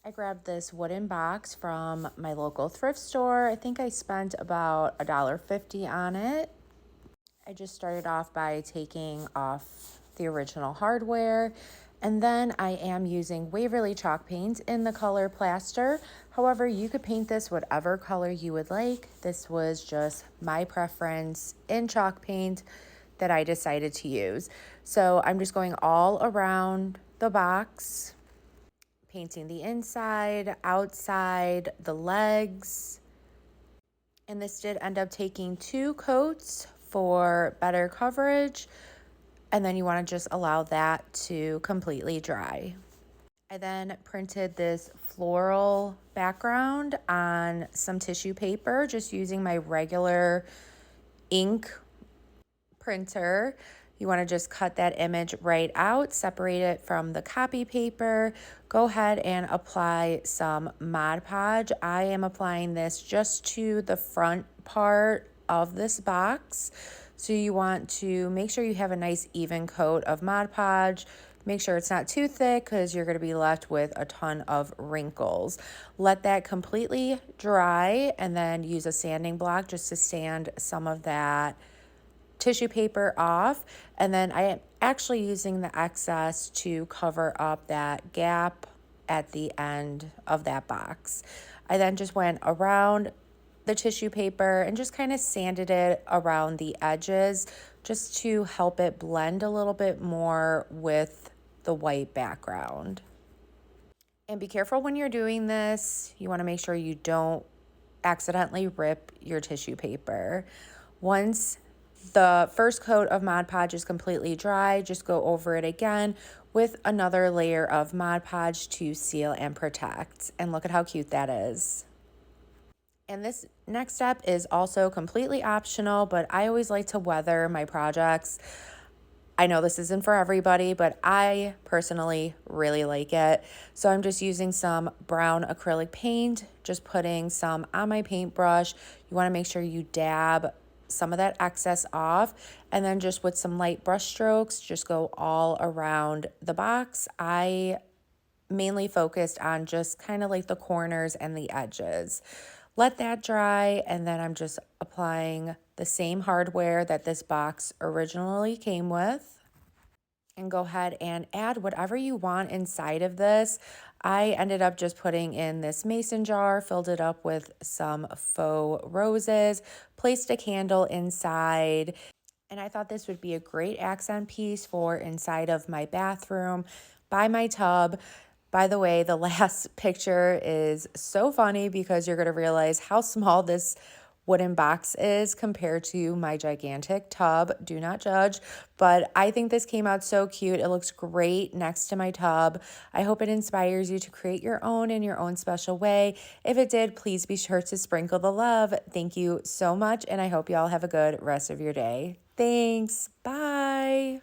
I grabbed this wooden box from my local thrift store. I think I spent about $1.50 on it. I just started off by taking off the original hardware, and then I am using Waverly chalk paint in the color plaster. However, you could paint this whatever color you would like. This was just my preference in chalk paint that I decided to use. So I'm just going all around the box, painting the inside, outside, the legs. And this did end up taking 2 coats for better coverage. And then you want to just allow that to completely dry. I then printed this floral background on some tissue paper, just using my regular ink printer. You want to just cut that image right out, separate it from the copy paper. Go ahead and apply some Mod Podge. I am applying this just to the front part of this box. So you want to make sure you have a nice even coat of Mod Podge. Make sure it's not too thick because you're going to be left with a ton of wrinkles. Let that completely dry and then use a sanding block just to sand some of that tissue paper off. And then I am actually using the excess to cover up that gap at the end of that box. I then just went around the tissue paper and just kind of sanded it around the edges just to help it blend a little bit more with the white background. And be careful when you're doing this. You want to make sure you don't accidentally rip your tissue paper. Once the first coat of Mod Podge is completely dry, just go over it again with another layer of Mod Podge to seal and protect. And look at how cute that is. And this next step is also completely optional, but I always like to weather my projects. I know this isn't for everybody, but I personally really like it. So I'm just using some brown acrylic paint, just putting some on my paintbrush. You want to make sure you dab some of that excess off, and then just with some light brush strokes, just go all around the box. I mainly focused on just kind of like the corners and the edges. Let that dry, and then I'm just applying the same hardware that this box originally came with. And go ahead and add whatever you want inside of this. I ended up just putting in this mason jar, filled it up with some faux roses, placed a candle inside, and I thought this would be a great accent piece for inside of my bathroom by my tub. By the way, the last picture is so funny because you're going to realize how small this wooden box is compared to my gigantic tub. Do not judge, but I think this came out so cute. It looks great next to my tub. I hope it inspires you to create your own in your own special way. If it did, please be sure to sprinkle the love. Thank you so much, and I hope you all have a good rest of your day. Thanks. Bye.